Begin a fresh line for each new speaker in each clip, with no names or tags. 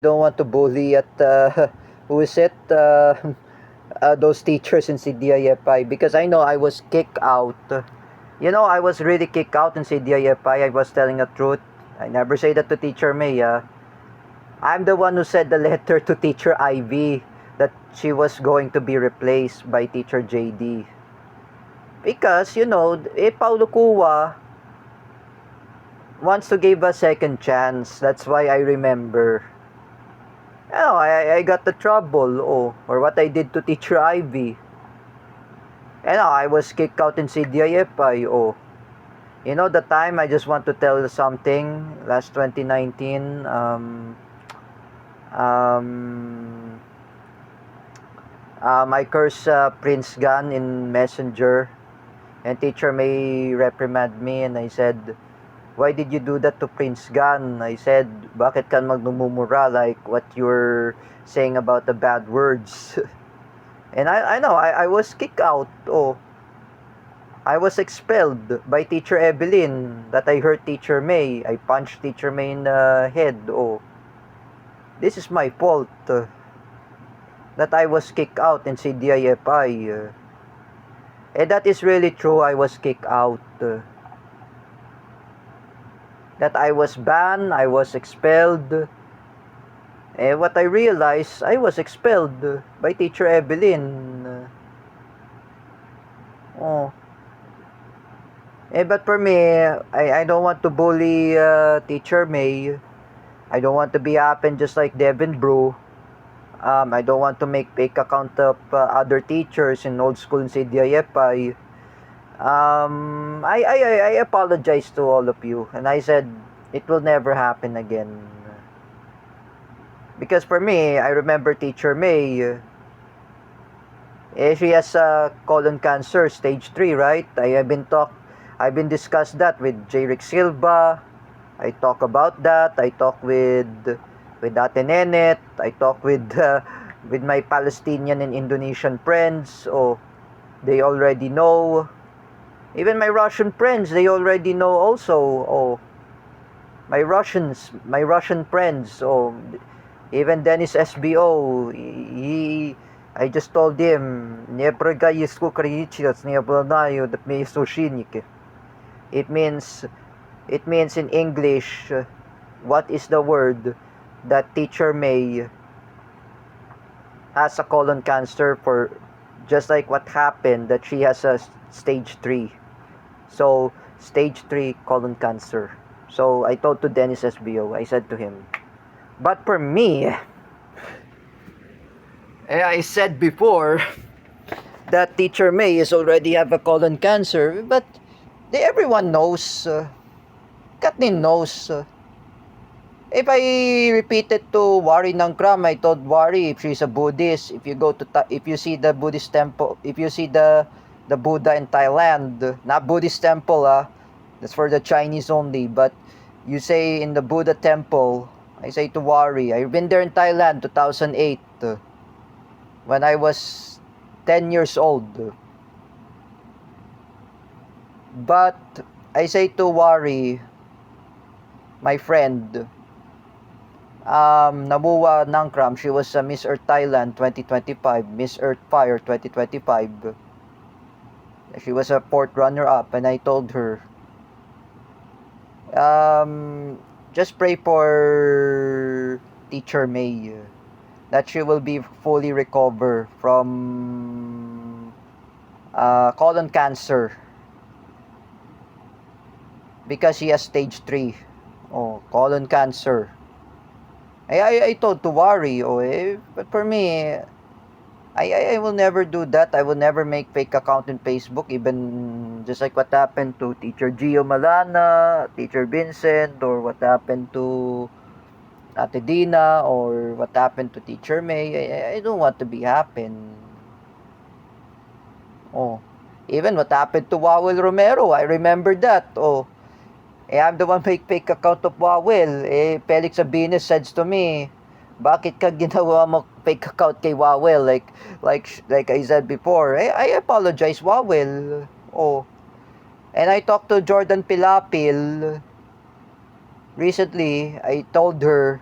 don't want to bully at who is it? Those teachers in CDIFI because I know I was kicked out. You know, I was really kicked out in CDIFI. I was telling the truth. I never say that to Teacher May. I'm the one who said the letter to Teacher Ivy that she was going to be replaced by Teacher JD. Because, Paulo Cuwa wants to give a second chance. That's why I remember. I got the trouble, or what I did to Teacher Ivy. I was kicked out in CDIFI, the time I just want to tell you something. Last 2019, um, I cursed Prince Gun in Messenger, and teacher may reprimand me, and I said, why did you do that to Prince Gun? I said, bakit ka magmumura like what you're saying about the bad words? And I know, I was kicked out. I was expelled by Teacher Evelyn that I hurt Teacher May. I punched Teacher May in the head. This is my fault that I was kicked out in CDIFI. And that is really true. I was kicked out. That I was banned. I was expelled. What I realized, I was expelled by Teacher Evelyn. Oh. But for me, I don't want to bully Teacher May. I don't want to be happen just like Devin Brew. I don't want to make fake account of other teachers in old school in CDIFI. I apologize to all of you, and I said it will never happen again. Because for me, I remember Teacher May. She has colon cancer, stage 3, right? I've been discussed that with J. Rick Silva. I talk about that. I talk with Ate Nenet. I talk with my Palestinian and Indonesian friends. They already know. Even my Russian friends, they already know also. My Russian friends. Even Dennis SBO, I just told him, не прыгайскую кричать, не обладаю сушиники. It means in English, what is the word that Teacher May has a colon cancer for, just like what happened that she has a stage 3. So, stage 3 colon cancer. So, I told to Dennis SBO, I said to him, but for me, I said before that Teacher May is already have a colon cancer, but everyone knows, Kathleen knows. If I repeat it to Wari Nangkram, I told Wari if she's a Buddhist, if you see the Buddhist temple, if you see the Buddha in Thailand, not Buddhist temple, that's for the Chinese only, but you say in the Buddha temple, I say to Wari, I've been there in Thailand 2008 when I was 10 years old. But I say to Wari, my friend, Nabuwa Nangkram, she was Miss Earth Thailand 2025, Miss Earth Fire 2025. She was a 4th runner-up, and I told her, just pray for Teacher May that she will be fully recover from colon cancer because she has stage 3 colon cancer. I told to worry but for me I will never do that. I will never make fake account in Facebook, even just like what happened to Teacher Gio Malana, Teacher Vincent, or what happened to Ate Dina, or what happened to Teacher May. I don't want to be happen. Even what happened to Wawel Romero, I remember that. I'm the one make fake account of Wawel. Felix Sabines says to me, bakit ka ginawa mo fake account kay Wawel? Like I said before, I apologize, Wawel. And I talked to Jordan Pilapil recently. I told her,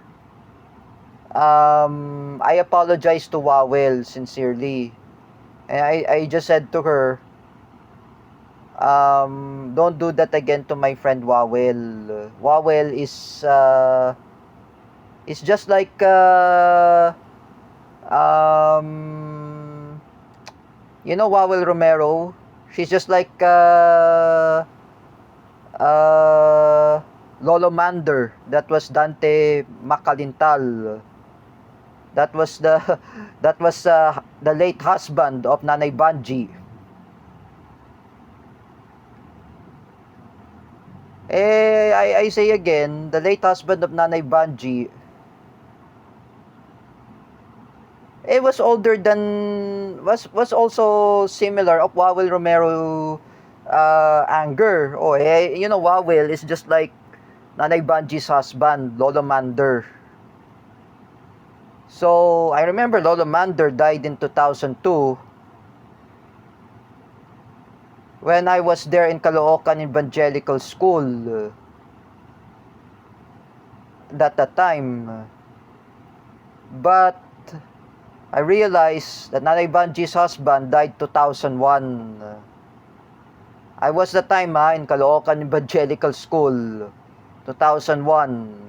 I apologized to Wawel sincerely. And I just said to her, don't do that again to my friend Wawel. Wawel is just like um Wawel Romero. She's just like Lolo Mander. That was Dante Macalintal. That was the that was the late husband of Nanay Banji. I say again, the late husband of Nanay Banji, was older than, was also similar of Wawel Romero anger. Wawel is just like Nanay Banji's husband, Lolo Mander. So, I remember Lolo Mander died in 2002 when I was there in Caloocan Evangelical School at that time. But I realized that Nanay Banji's husband died 2001. I was the time in Caloocan Evangelical School, 2001.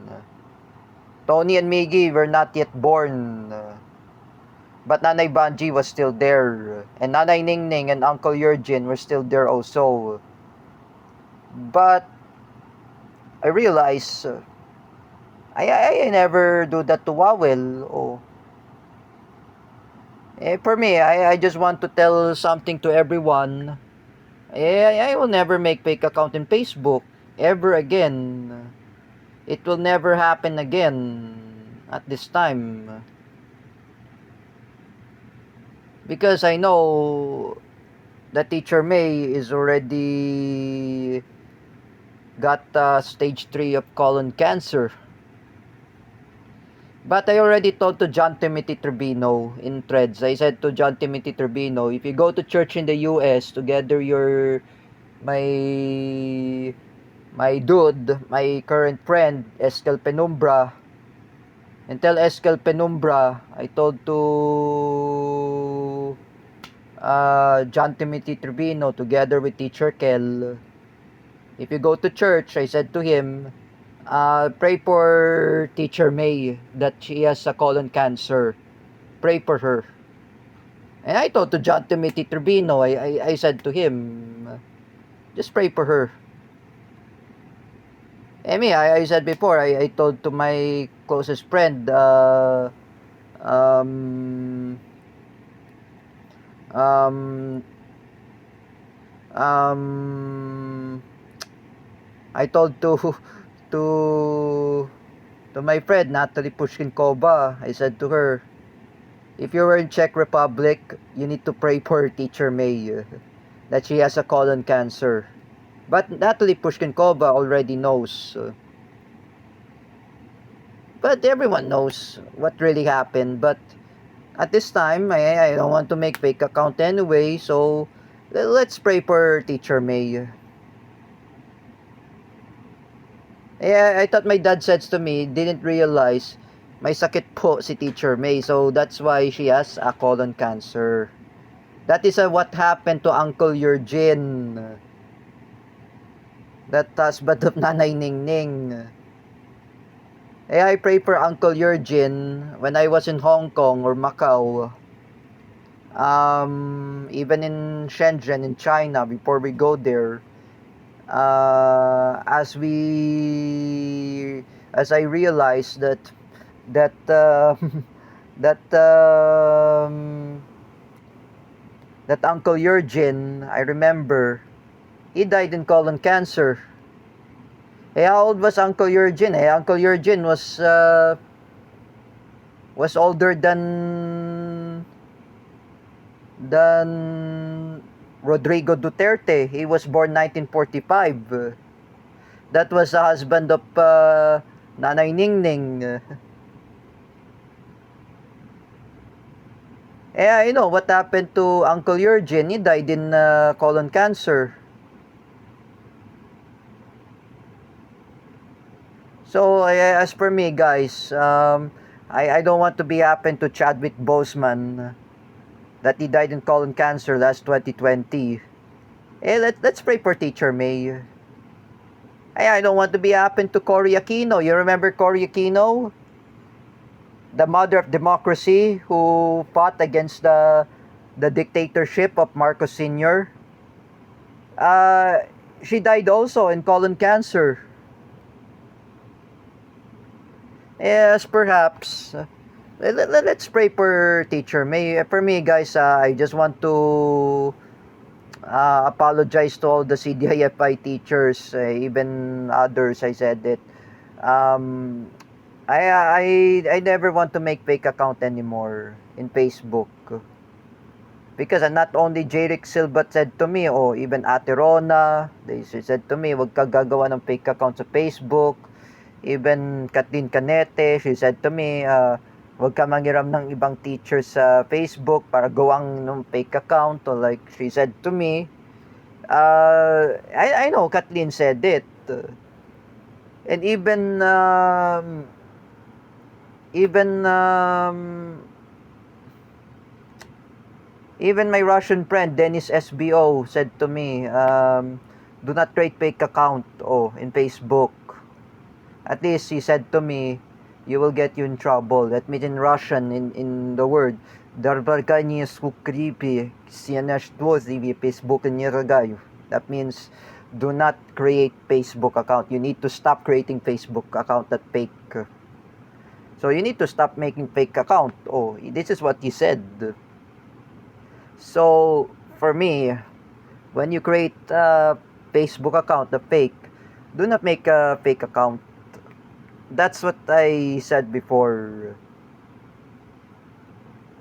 Tony and Miggy were not yet born. But Nanay Banji was still there. And Nanay Ningning and Uncle Yurjin were still there also. But I realized I never do that to Wawel. For me, I just want to tell something to everyone. I will never make fake account in Facebook ever again. It will never happen again at this time. Because I know that Teacher May is already got stage 3 of colon cancer. But I already told to John Timothy Turbino in threads. I said to John Timothy Turbino, if you go to church in the US together my dude, my current friend, Eskel Penumbra, and tell Eskel Penumbra, I told to John Timothy Turbino together with Teacher Kel, if you go to church, I said to him, pray for Teacher May that she has a colon cancer. Pray for her. And I told to John Timothy Turbino, I said to him, just pray for her. I said before, I told to my closest friend, um, um, I told to my friend Natalie Pushkin-Kova, I said to her, if you were in Czech Republic, you need to pray for Teacher May that she has a colon cancer. But Natalie Pushkin-Kova already knows. But everyone knows what really happened. But at this time, I don't want to make fake account anyway. So let's pray for Teacher May. I thought my dad said to me, didn't realize may sakit po si Teacher May. So that's why she has a colon cancer. That is what happened to Uncle Eugene. That husband of Nanay Ningning. I pray for Uncle Eugene when I was in Hong Kong or Macau. Even in Shenzhen in China before we go there. As I realized that that Uncle Eugene, I remember, he died in colon cancer. How old was Uncle Eugene? Uncle Eugene was older than Rodrigo Duterte. He was born 1945. That was the husband of Nanay Ningning. You know what happened to Uncle Eugene. He died in colon cancer. So as per me, guys, I don't want to be happen to Chadwick Boseman that he died in colon cancer last 2020. Let's pray for Teacher May. I don't want to be happen to Cory Aquino. You remember Cory Aquino? The mother of democracy who fought against the dictatorship of Marcos Sr. She died also in colon cancer. Yes, perhaps. Let's pray for Teacher May. For me, guys, I just want to apologize to all the CDIFI teachers, even others. I said it. Um, I never want to make fake account anymore in Facebook. Because not only Jeric Silva said to me, or even Ate Rona, they said to me, wag ka gagawa ng fake account sa Facebook. Even Kathleen Canete, she said to me, wag ka manghiram ng ibang teachers sa Facebook para gawang ng fake account. Or like she said to me, I know Kathleen said it. And even my Russian friend Dennis SBO said to me, do not create fake account in Facebook. At least he said to me, you will get you in trouble. That means in Russian, in the word, Darbarkanye skukripi Facebook niragayu. That means do not create Facebook account. You need to stop creating Facebook account that fake. So you need to stop making fake account. This is what he said. So for me, when you create a Facebook account, the fake, do not make a fake account. That's what I said before.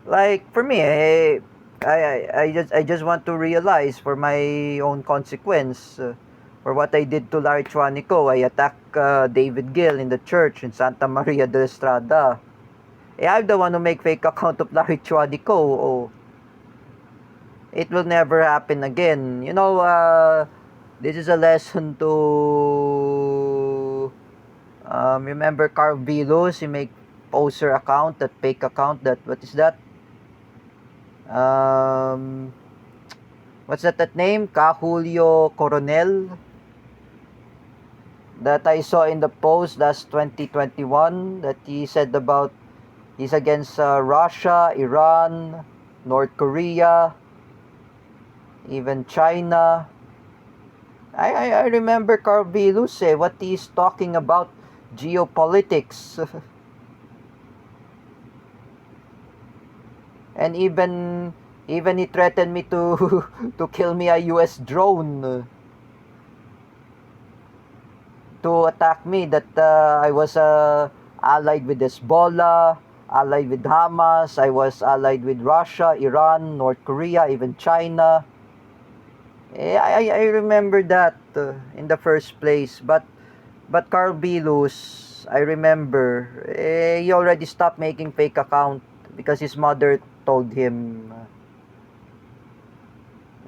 Like for me, I just want to realize for my own consequence for what I did to Larry Chuanico. I attacked David Gill in the church in Santa Maria de Estrada. I'm the one who make fake account of Larry Chuanico. It will never happen again. You know, this is a lesson to remember Carl Villos. He make poster account, that fake account, that what is that? What's that name? Julio Coronel. That I saw in the post last 2021 that he said about he's against Russia, Iran, North Korea, even China. I remember Carl Villos what he's talking about geopolitics. And even he threatened me to to kill me a US drone to attack me, that I was allied with Hezbollah, allied with Hamas, I was allied with Russia, Iran, North Korea, even China. I remember that in the first place, but Carl Villos, I remember he already stopped making fake account because his mother told him,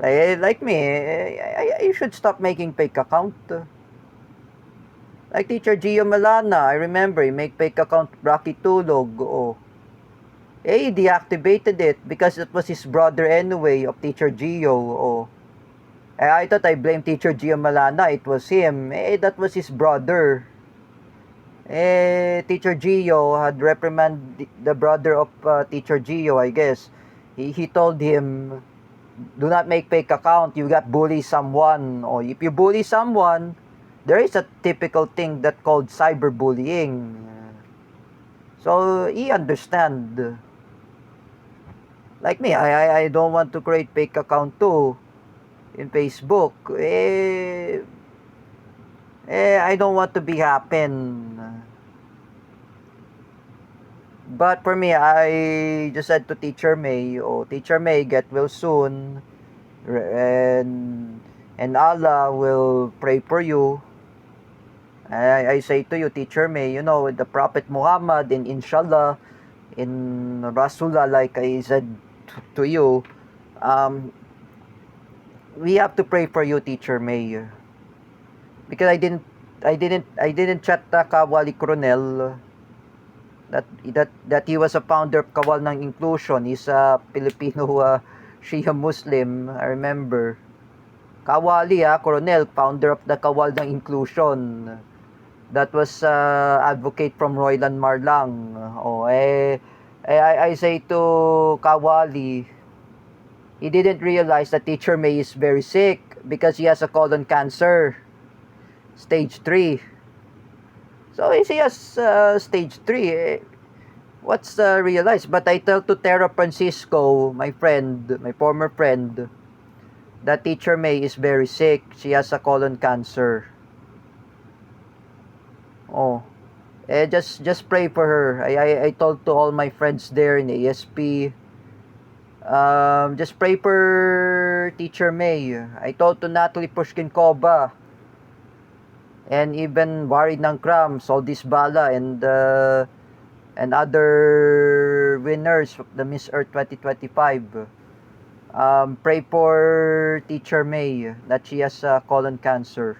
like me, I should stop making fake account. Like Teacher Gio Malana, I remember he make fake account Rocky Tulog. He deactivated it because it was his brother anyway of Teacher Gio. I thought I blamed Teacher Gio Malana. It was him. That was his brother. Teacher Gio had reprimanded the brother of Teacher Gio, I guess. He told him, do not make fake account. You got bully someone. Or if you bully someone, there is a typical thing that called cyberbullying. So he understand. Like me, I don't want to create fake account too in Facebook. I don't want to be happen. But for me, I just said to Teacher May, Teacher May, get well soon, and Allah will pray for you. I say to you, Teacher May, you know, with the Prophet Muhammad, in Inshallah, in Rasulullah, like I said to you, we have to pray for you, Teacher May, because I didn't chat Kawali Coronel. that he was a founder of Kawal ng Inclusion. He's a Filipino Shia Muslim, I remember. Kawali, Coronel, founder of the Kawal ng Inclusion. That was advocate from Roylan Marlang. I say to Kawali, he didn't realize that Teacher May is very sick because he has a colon cancer, stage 3. So if he has stage 3, what's realized? But I tell to Tera Francisco, my friend, my former friend, that Teacher May is very sick. She has a colon cancer. Just pray for her. I told to all my friends there in the ASP, just pray for Teacher May. I told to Natalie Pushkin-Kova and even Wari Nangkram, Soldis Bala, and other winners of the Miss Earth 2025. Pray for Teacher May that she has colon cancer.